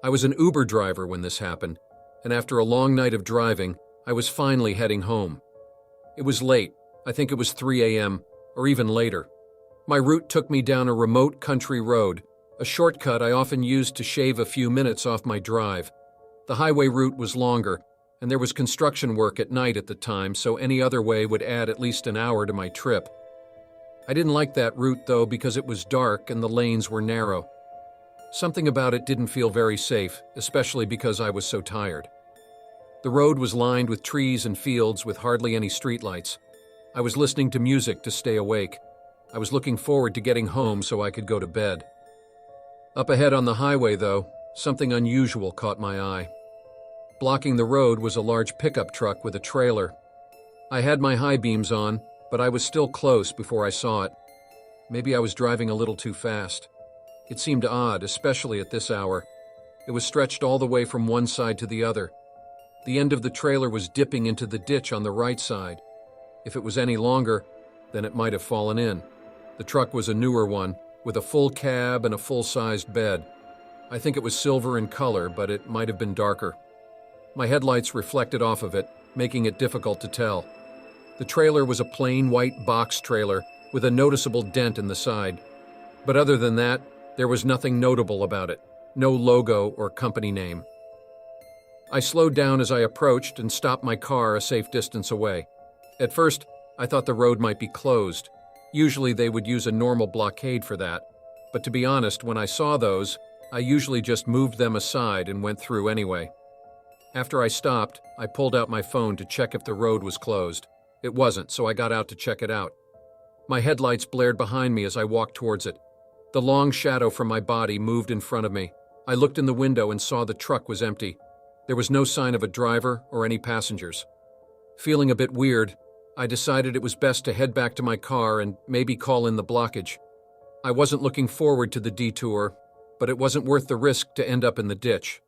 I was an Uber driver when this happened, and after a long night of driving, I was finally heading home. It was late. I think it was 3 a.m., or even later. My route took me down a remote country road, a shortcut I often used to shave a few minutes off my drive. The highway route was longer, and there was construction work at night at the time, so any other way would add at least an hour to my trip. I didn't like that route, though, because it was dark and the lanes were narrow. Something about it didn't feel very safe, especially because I was so tired. The road was lined with trees and fields with hardly any streetlights. I was listening to music to stay awake. I was looking forward to getting home so I could go to bed. Up ahead on the highway, though, something unusual caught my eye. Blocking the road was a large pickup truck with a trailer. I had my high beams on, but I was still close before I saw it. Maybe I was driving a little too fast. It seemed odd, especially at this hour. It was stretched all the way from one side to the other. The end of the trailer was dipping into the ditch on the right side. If it was any longer, then it might have fallen in. The truck was a newer one, with a full cab and a full-sized bed. I think it was silver in color, but it might have been darker. My headlights reflected off of it, making it difficult to tell. The trailer was a plain white box trailer with a noticeable dent in the side. But other than that, there was nothing notable about it. No logo or company name. I slowed down as I approached and stopped my car a safe distance away. At first, I thought the road might be closed. Usually they would use a normal blockade for that. But to be honest, when I saw those, I usually just moved them aside and went through anyway. After I stopped, I pulled out my phone to check if the road was closed. It wasn't, so I got out to check it out. My headlights blared behind me as I walked towards it. The long shadow from my body moved in front of me. I looked in the window and saw the truck was empty. There was no sign of a driver or any passengers. Feeling a bit weird, I decided it was best to head back to my car and maybe call in the blockage. I wasn't looking forward to the detour, but it wasn't worth the risk to end up in the ditch.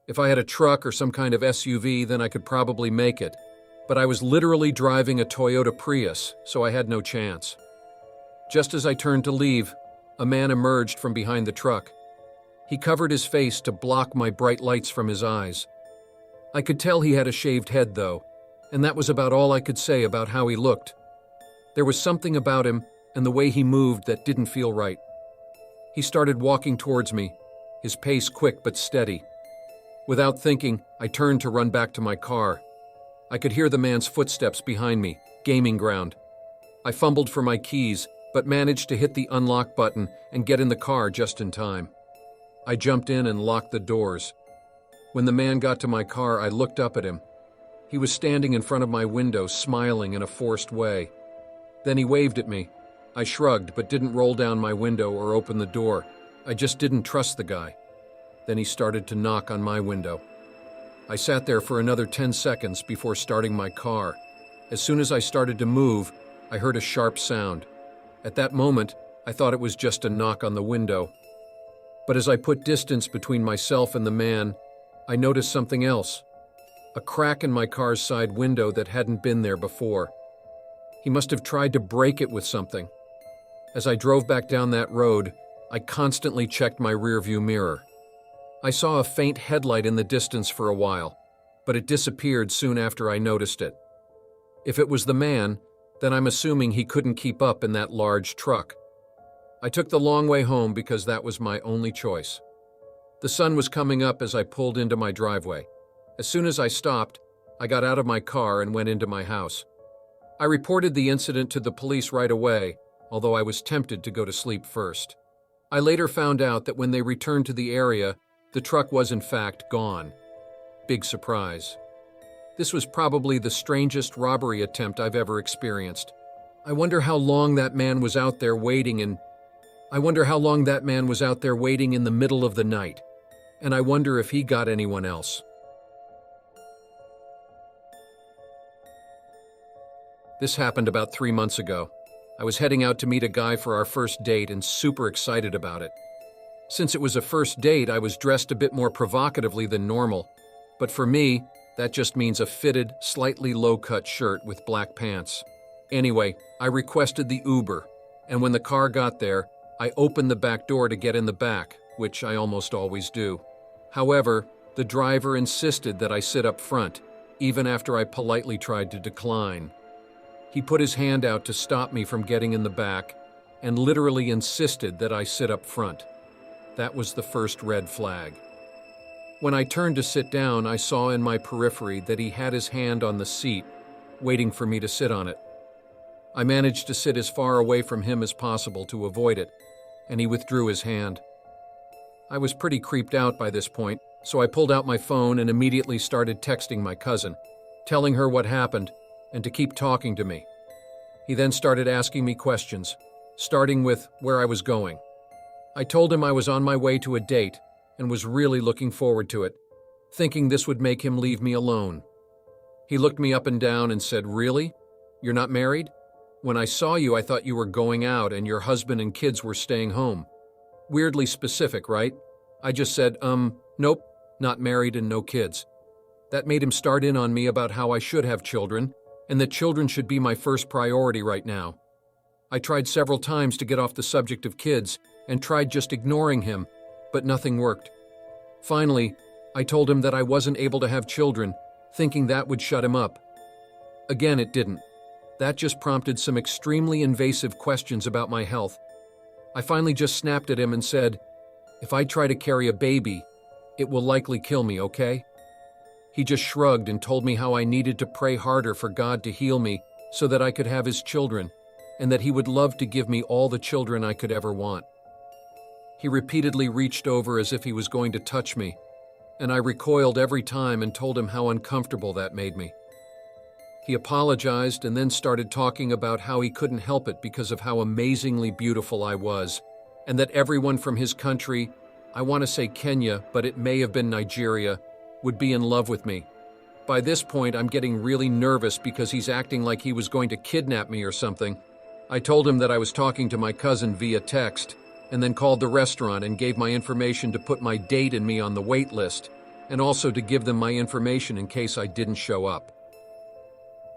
If I had a truck or some kind of SUV, then I could probably make it. But I was literally driving a Toyota Prius, so I had no chance. Just as I turned to leave, a man emerged from behind the truck. He covered his face to block my bright lights from his eyes. I could tell he had a shaved head, though, and that was about all I could say about how he looked. There was something about him and the way he moved that didn't feel right. He started walking towards me, his pace quick but steady. Without thinking, I turned to run back to my car. I could hear the man's footsteps behind me, gaming ground. I fumbled for my keys, but managed to hit the unlock button and get in the car just in time. I jumped in and locked the doors. When the man got to my car, I looked up at him. He was standing in front of my window, smiling in a forced way. Then he waved at me. I shrugged, but didn't roll down my window or open the door. I just didn't trust the guy. Then he started to knock on my window. I sat there for another 10 seconds before starting my car. As soon as I started to move, I heard a sharp sound. At that moment, I thought it was just a knock on the window. But as I put distance between myself and the man, I noticed something else. A crack in my car's side window that hadn't been there before. He must have tried to break it with something. As I drove back down that road, I constantly checked my rearview mirror. I saw a faint headlight in the distance for a while, but it disappeared soon after I noticed it. If it was the man, then I'm assuming he couldn't keep up in that large truck. I took the long way home because that was my only choice. The sun was coming up as I pulled into my driveway. As soon as I stopped, I got out of my car and went into my house. I reported the incident to the police right away, although I was tempted to go to sleep first. I later found out that when they returned to the area, the truck was in fact gone. Big surprise. This was probably the strangest robbery attempt I've ever experienced. I wonder how long that man was out there waiting in the middle of the night. And I wonder if he got anyone else. This happened about 3 months ago. I was heading out to meet a guy for our first date and super excited about it. Since it was a first date, I was dressed a bit more provocatively than normal. But for me, that just means a fitted, slightly low-cut shirt with black pants. Anyway, I requested the Uber, and when the car got there, I opened the back door to get in the back, which I almost always do. However, the driver insisted that I sit up front, even after I politely tried to decline. He put his hand out to stop me from getting in the back and literally insisted that I sit up front. That was the first red flag. When I turned to sit down, I saw in my periphery that he had his hand on the seat, waiting for me to sit on it. I managed to sit as far away from him as possible to avoid it, and he withdrew his hand. I was pretty creeped out by this point, so I pulled out my phone and immediately started texting my cousin, telling her what happened and to keep talking to me. He then started asking me questions, starting with where I was going. I told him I was on my way to a date and was really looking forward to it, thinking this would make him leave me alone. He looked me up and down and said, "Really? You're not married? When I saw you, I thought you were going out and your husband and kids were staying home." Weirdly specific, right? I just said, nope, not married and no kids. That made him start in on me about how I should have children and that children should be my first priority right now. I tried several times to get off the subject of kids and tried just ignoring him, but nothing worked. Finally, I told him that I wasn't able to have children, thinking that would shut him up. Again, it didn't. That just prompted some extremely invasive questions about my health. I finally just snapped at him and said, "If I try to carry a baby, it will likely kill me, okay?" He just shrugged and told me how I needed to pray harder for God to heal me so that I could have his children, and that he would love to give me all the children I could ever want. He repeatedly reached over as if he was going to touch me, and I recoiled every time and told him how uncomfortable that made me. He apologized and then started talking about how he couldn't help it because of how amazingly beautiful I was, and that everyone from his country, I want to say Kenya, but it may have been Nigeria, would be in love with me. By this point, I'm getting really nervous because he's acting like he was going to kidnap me or something. I told him that I was talking to my cousin via text, and then called the restaurant and gave my information to put my date and me on the wait list, and also to give them my information in case I didn't show up.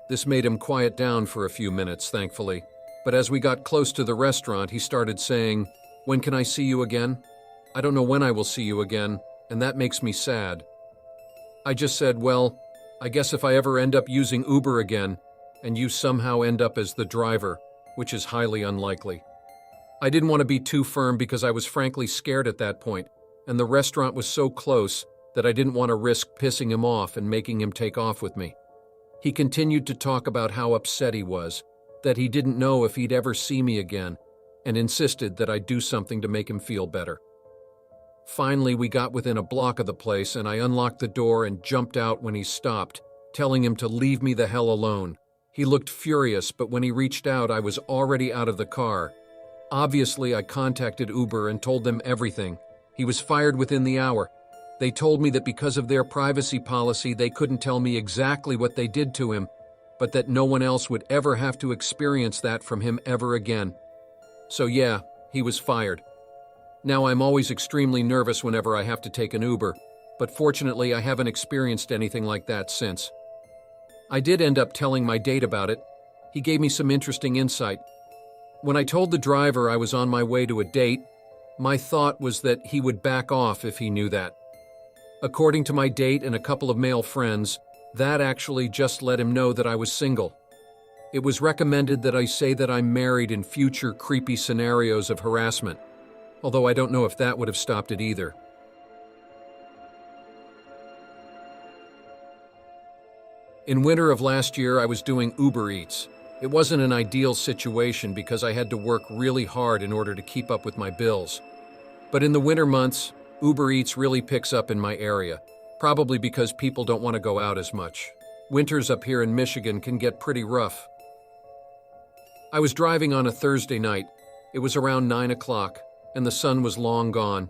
This made him quiet down for a few minutes, thankfully, but as we got close to the restaurant, he started saying, "When can I see you again? I don't know when I will see you again, and that makes me sad." I just said, "Well, I guess if I ever end up using Uber again, and you somehow end up as the driver, which is highly unlikely." I didn't want to be too firm because I was frankly scared at that point, and the restaurant was so close that I didn't want to risk pissing him off and making him take off with me. He continued to talk about how upset he was, that he didn't know if he'd ever see me again, and insisted that I do something to make him feel better. Finally, we got within a block of the place, and I unlocked the door and jumped out when he stopped, telling him to leave me the hell alone. He looked furious, but when he reached out, I was already out of the car. Obviously, I contacted Uber and told them everything. He was fired within the hour. They told me that because of their privacy policy, they couldn't tell me exactly what they did to him, but that no one else would ever have to experience that from him ever again. So yeah, he was fired. Now I'm always extremely nervous whenever I have to take an Uber, but fortunately I haven't experienced anything like that since. I did end up telling my date about it. He gave me some interesting insight. When I told the driver I was on my way to a date, my thought was that he would back off if he knew that. According to my date and a couple of male friends, that actually just let him know that I was single. It was recommended that I say that I'm married in future creepy scenarios of harassment, although I don't know if that would have stopped it either. In winter of last year, I was doing Uber Eats. It wasn't an ideal situation because I had to work really hard in order to keep up with my bills. But in the winter months, Uber Eats really picks up in my area, probably because people don't want to go out as much. Winters up here in Michigan can get pretty rough. I was driving on a Thursday night. It was around 9 o'clock, and the sun was long gone.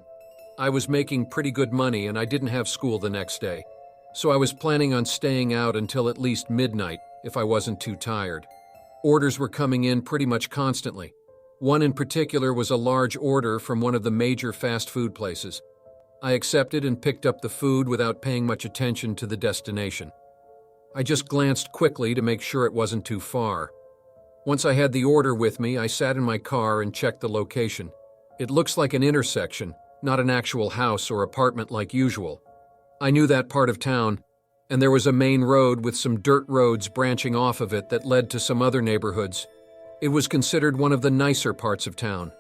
I was making pretty good money and I didn't have school the next day, so I was planning on staying out until at least midnight if I wasn't too tired. Orders were coming in pretty much constantly. One in particular was a large order from one of the major fast food places. I accepted and picked up the food without paying much attention to the destination. I just glanced quickly to make sure it wasn't too far. Once I had the order with me, I sat in my car and checked the location. It looks like an intersection, not an actual house or apartment like usual. I knew that part of town, and there was a main road with some dirt roads branching off of it that led to some other neighborhoods. It was considered one of the nicer parts of town.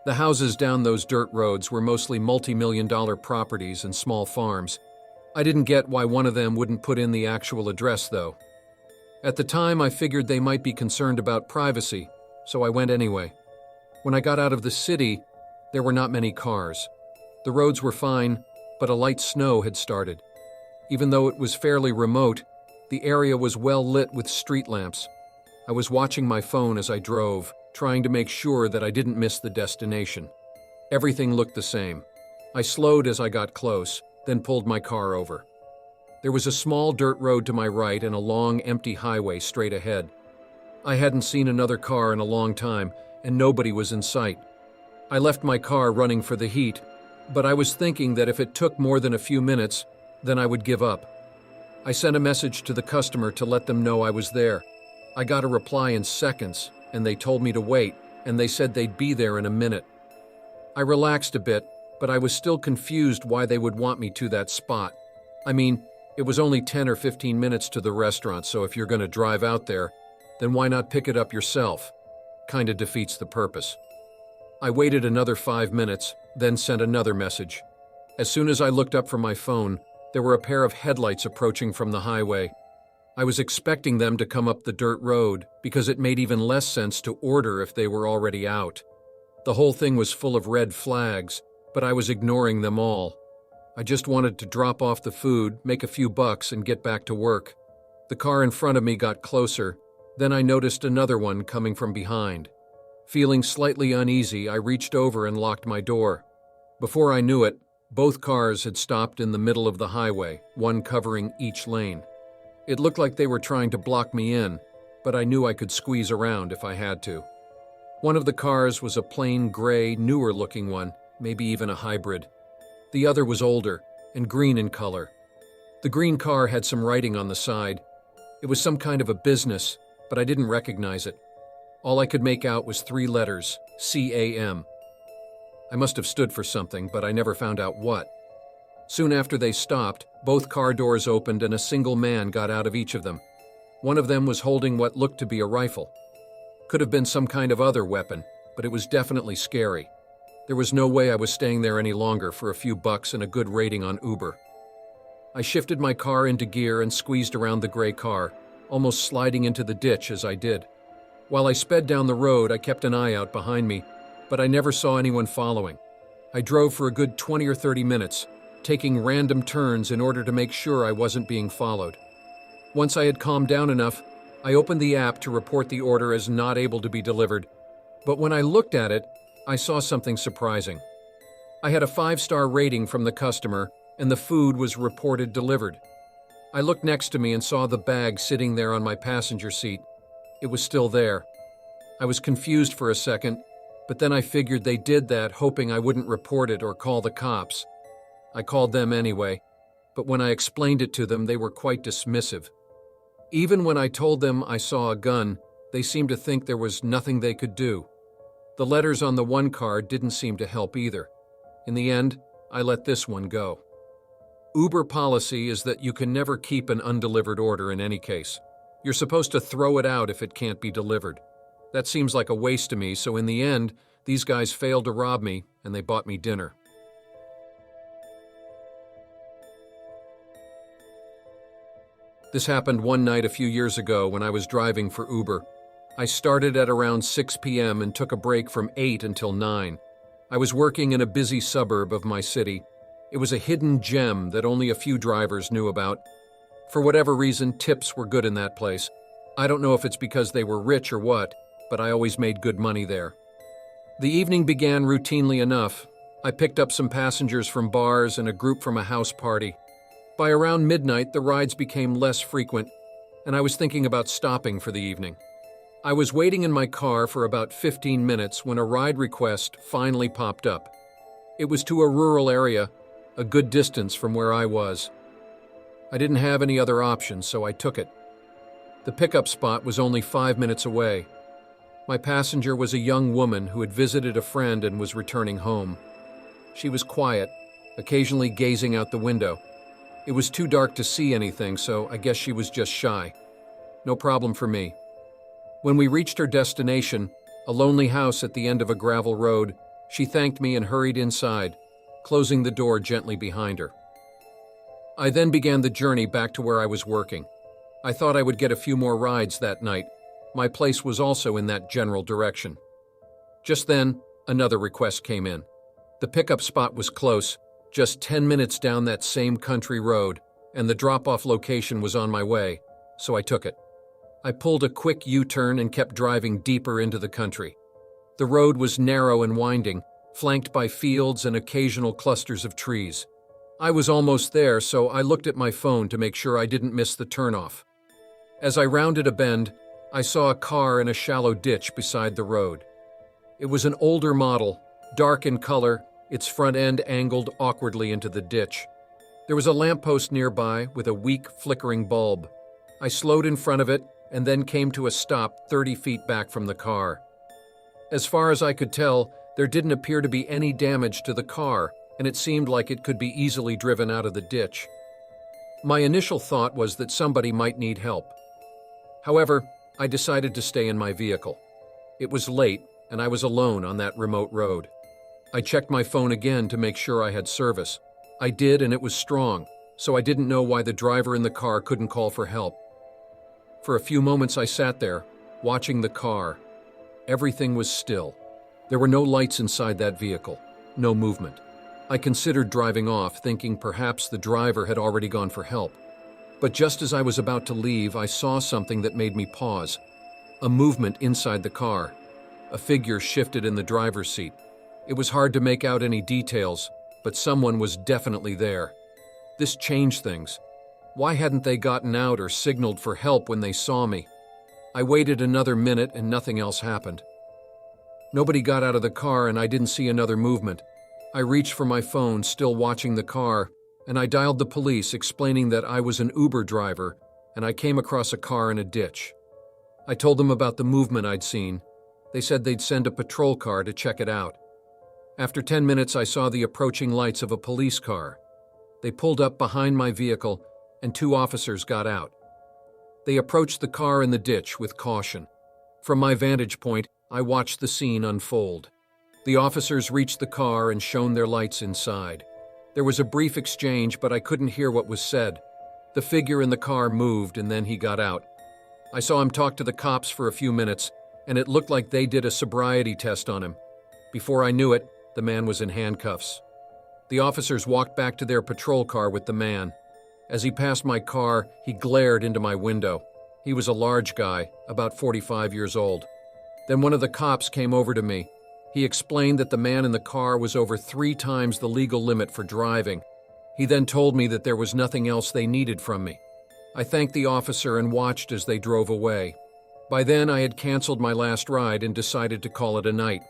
The houses down those dirt roads were mostly multi-million-dollar properties and small farms. I didn't get why one of them wouldn't put in the actual address, though. At the time, I figured they might be concerned about privacy, so I went anyway. When I got out of the city, there were not many cars. The roads were fine, but a light snow had started. Even though it was fairly remote, the area was well lit with street lamps. I was watching my phone as I drove, trying to make sure that I didn't miss the destination. Everything looked the same. I slowed as I got close, then pulled my car over. There was a small dirt road to my right and a long, empty highway straight ahead. I hadn't seen another car in a long time, and nobody was in sight. I left my car running for the heat, but I was thinking that if it took more than a few minutes, then I would give up. I sent a message to the customer to let them know I was there. I got a reply in seconds, and they told me to wait, and they said they'd be there in a minute. I relaxed a bit, but I was still confused why they would want me to that spot. I mean, it was only 10 or 15 minutes to the restaurant, so if you're going to drive out there, then why not pick it up yourself? Kinda defeats the purpose. I waited another 5 minutes, then sent another message. As soon as I looked up from my phone, there were a pair of headlights approaching from the highway. I was expecting them to come up the dirt road because it made even less sense to order if they were already out. The whole thing was full of red flags, but I was ignoring them all. I just wanted to drop off the food, make a few bucks, and get back to work. The car in front of me got closer, then I noticed another one coming from behind. Feeling slightly uneasy, I reached over and locked my door. Before I knew it, both cars had stopped in the middle of the highway, one covering each lane. It looked like they were trying to block me in, but I knew I could squeeze around if I had to. One of the cars was a plain gray, newer-looking one, maybe even a hybrid. The other was older and green in color. The green car had some writing on the side. It was some kind of a business, but I didn't recognize it. All I could make out was 3 letters, CAM. I must have stood for something, but I never found out what. Soon after they stopped, both car doors opened and a single man got out of each of them. One of them was holding what looked to be a rifle. Could have been some kind of other weapon, but it was definitely scary. There was no way I was staying there any longer for a few bucks and a good rating on Uber. I shifted my car into gear and squeezed around the gray car, almost sliding into the ditch as I did. While I sped down the road, I kept an eye out behind me, but I never saw anyone following. I drove for a good 20 or 30 minutes, taking random turns in order to make sure I wasn't being followed. Once I had calmed down enough, I opened the app to report the order as not able to be delivered, but when I looked at it, I saw something surprising. I had a 5-star rating from the customer, and the food was reported delivered. I looked next to me and saw the bag sitting there on my passenger seat. It was still there. I was confused for a second, but then I figured they did that hoping I wouldn't report it or call the cops. I called them anyway, but when I explained it to them, they were quite dismissive. Even when I told them I saw a gun, they seemed to think there was nothing they could do. The letters on the one card didn't seem to help either. In the end, I let this one go. Uber policy is that you can never keep an undelivered order in any case. You're supposed to throw it out if it can't be delivered. That seems like a waste to me, so in the end, these guys failed to rob me, and they bought me dinner. This happened one night a few years ago when I was driving for Uber. I started at around 6 p.m. and took a break from 8 until 9. I was working in a busy suburb of my city. It was a hidden gem that only a few drivers knew about. For whatever reason, tips were good in that place. I don't know if it's because they were rich or what, but I always made good money there. The evening began routinely enough. I picked up some passengers from bars and a group from a house party. By around midnight, the rides became less frequent, and I was thinking about stopping for the evening. I was waiting in my car for about 15 minutes when a ride request finally popped up. It was to a rural area, a good distance from where I was. I didn't have any other options, so I took it. The pickup spot was only 5 minutes away. My passenger was a young woman who had visited a friend and was returning home. She was quiet, occasionally gazing out the window. It was too dark to see anything, so I guess she was just shy. No problem for me. When we reached her destination, a lonely house at the end of a gravel road, she thanked me and hurried inside, closing the door gently behind her. I then began the journey back to where I was working. I thought I would get a few more rides that night. My place was also in that general direction. Just then, another request came in. The pickup spot was close, just 10 minutes down that same country road, and the drop-off location was on my way, so I took it. I pulled a quick U-turn and kept driving deeper into the country. The road was narrow and winding, flanked by fields and occasional clusters of trees. I was almost there, so I looked at my phone to make sure I didn't miss the turnoff. As I rounded a bend, I saw a car in a shallow ditch beside the road. It was an older model, dark in color, its front end angled awkwardly into the ditch. There was a lamppost nearby with a weak, flickering bulb. I slowed in front of it and then came to a stop 30 feet back from the car. As far as I could tell, there didn't appear to be any damage to the car, and it seemed like it could be easily driven out of the ditch. My initial thought was that somebody might need help. However, I decided to stay in my vehicle. It was late, and I was alone on that remote road. I checked my phone again to make sure I had service. I did, and it was strong, so I didn't know why the driver in the car couldn't call for help. For a few moments I sat there, watching the car. Everything was still. There were no lights inside that vehicle, no movement. I considered driving off, thinking perhaps the driver had already gone for help. But just as I was about to leave, I saw something that made me pause. A movement inside the car. A figure shifted in the driver's seat. It was hard to make out any details, but someone was definitely there. This changed things. Why hadn't they gotten out or signaled for help when they saw me? I waited another minute and nothing else happened. Nobody got out of the car and I didn't see another movement. I reached for my phone, still watching the car, and I dialed the police, explaining that I was an Uber driver and I came across a car in a ditch. I told them about the movement I'd seen. They said they'd send a patrol car to check it out. After 10 minutes, I saw the approaching lights of a police car. They pulled up behind my vehicle and 2 officers got out. They approached the car in the ditch with caution. From my vantage point, I watched the scene unfold. The officers reached the car and shone their lights inside. There was a brief exchange, but I couldn't hear what was said. The figure in the car moved and then he got out. I saw him talk to the cops for a few minutes, and it looked like they did a sobriety test on him. Before I knew it, the man was in handcuffs. The officers walked back to their patrol car with the man. As he passed my car, he glared into my window. He was a large guy, about 45 years old. Then one of the cops came over to me. He explained that the man in the car was over 3 times the legal limit for driving. He then told me that there was nothing else they needed from me. I thanked the officer and watched as they drove away. By then, I had canceled my last ride and decided to call it a night.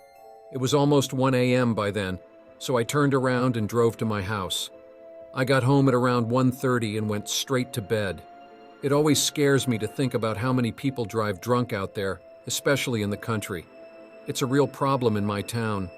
It was almost 1 a.m. by then, so I turned around and drove to my house. I got home at around 1:30 and went straight to bed. It always scares me to think about how many people drive drunk out there, especially in the country. It's a real problem in my town.